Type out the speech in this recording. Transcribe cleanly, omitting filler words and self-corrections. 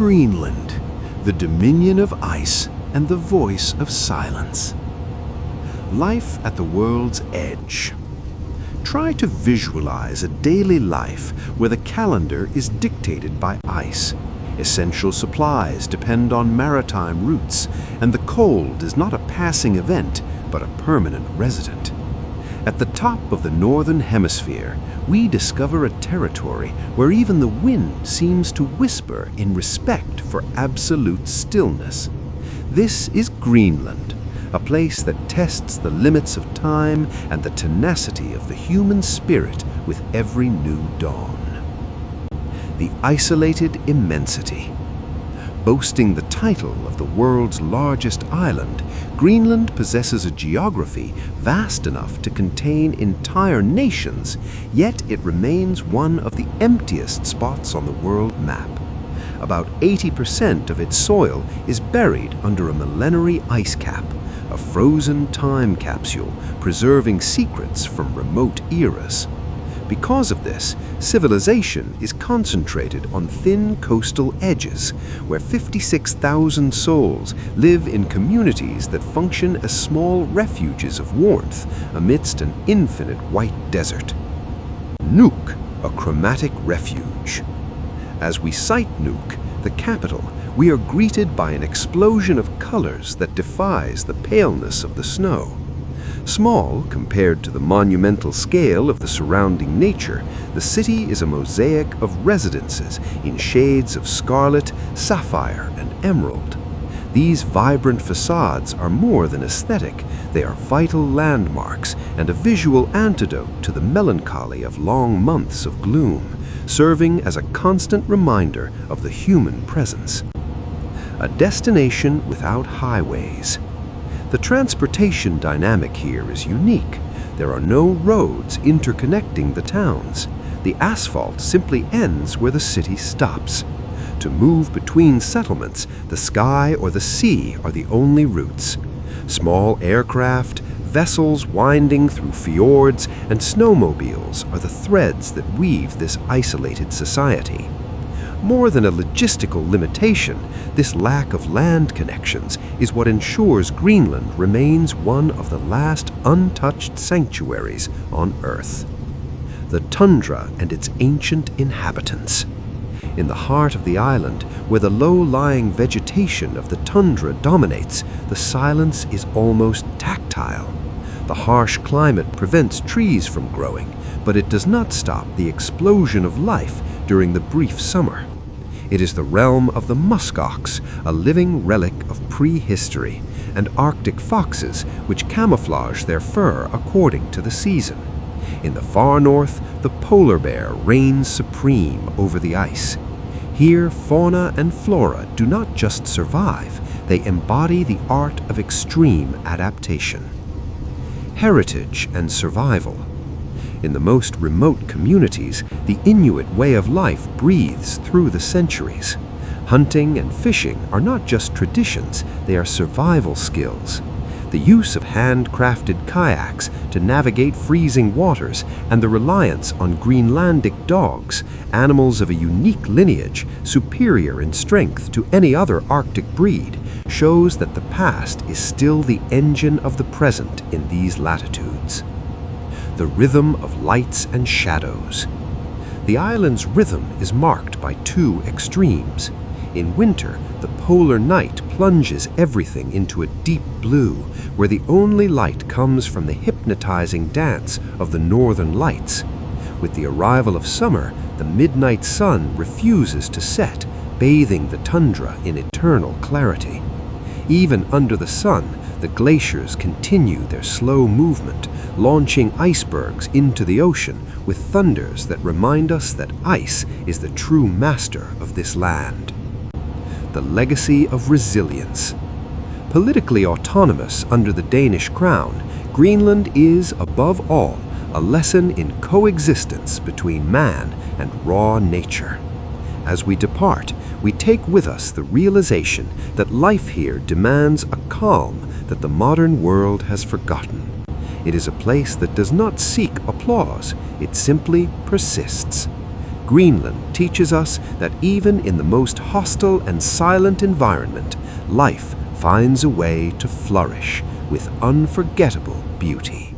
Greenland, the dominion of ice and the voice of silence. Life at the world's edge. Try to visualize a daily life where the calendar is dictated by ice. Essential supplies depend on maritime routes, and the cold is not a passing event, but a permanent resident. At the top of the northern hemisphere, we discover a territory where even the wind seems to whisper in respect for absolute stillness. This is Greenland, a place that tests the limits of time and the tenacity of the human spirit with every new dawn. The isolated immensity. Boasting the title of the world's largest island, Greenland possesses a geography vast enough to contain entire nations, yet it remains one of the emptiest spots on the world map. About 80% of its soil is buried under a millenary ice cap, a frozen time capsule preserving secrets from remote eras. Because of this, civilization is concentrated on thin coastal edges, where 56,000 souls live in communities that function as small refuges of warmth amidst an infinite white desert. Nuuk, a chromatic refuge. As we sight Nuuk, the capital, we are greeted by an explosion of colors that defies the paleness of the snow. Small compared to the monumental scale of the surrounding nature, the city is a mosaic of residences in shades of scarlet, sapphire, and emerald. These vibrant facades are more than aesthetic, they are vital landmarks and a visual antidote to the melancholy of long months of gloom, serving as a constant reminder of the human presence. A destination without highways. The transportation dynamic here is unique. There are no roads interconnecting the towns. The asphalt simply ends where the city stops. To move between settlements, the sky or the sea are the only routes. Small aircraft, vessels winding through fjords, and snowmobiles are the threads that weave this isolated society. More than a logistical limitation, this lack of land connections is what ensures Greenland remains one of the last untouched sanctuaries on Earth. The tundra and its ancient inhabitants. In the heart of the island, where the low-lying vegetation of the tundra dominates, the silence is almost tactile. The harsh climate prevents trees from growing, but it does not stop the explosion of life during the brief summer. It is the realm of the muskox, a living relic of prehistory, and Arctic foxes, which camouflage their fur according to the season. In the far north, the polar bear reigns supreme over the ice. Here, fauna and flora do not just survive, they embody the art of extreme adaptation. Heritage and survival. In the most remote communities, the Inuit way of life breathes through the centuries. Hunting and fishing are not just traditions, they are survival skills. The use of handcrafted kayaks to navigate freezing waters and the reliance on Greenlandic dogs, animals of a unique lineage, superior in strength to any other Arctic breed, shows that the past is still the engine of the present in these latitudes. The rhythm of lights and shadows. The island's rhythm is marked by two extremes. In winter, the polar night plunges everything into a deep blue, where the only light comes from the hypnotizing dance of the northern lights. With the arrival of summer, the midnight sun refuses to set, bathing the tundra in eternal clarity. Even under the sun, the glaciers continue their slow movement, launching icebergs into the ocean with thunders that remind us that ice is the true master of this land. The legacy of resilience. Politically autonomous under the Danish crown, Greenland is, above all, a lesson in coexistence between man and raw nature. As we depart, we take with us the realization that life here demands a calm that the modern world has forgotten. It is a place that does not seek applause, it simply persists. Greenland teaches us that even in the most hostile and silent environment, life finds a way to flourish with unforgettable beauty.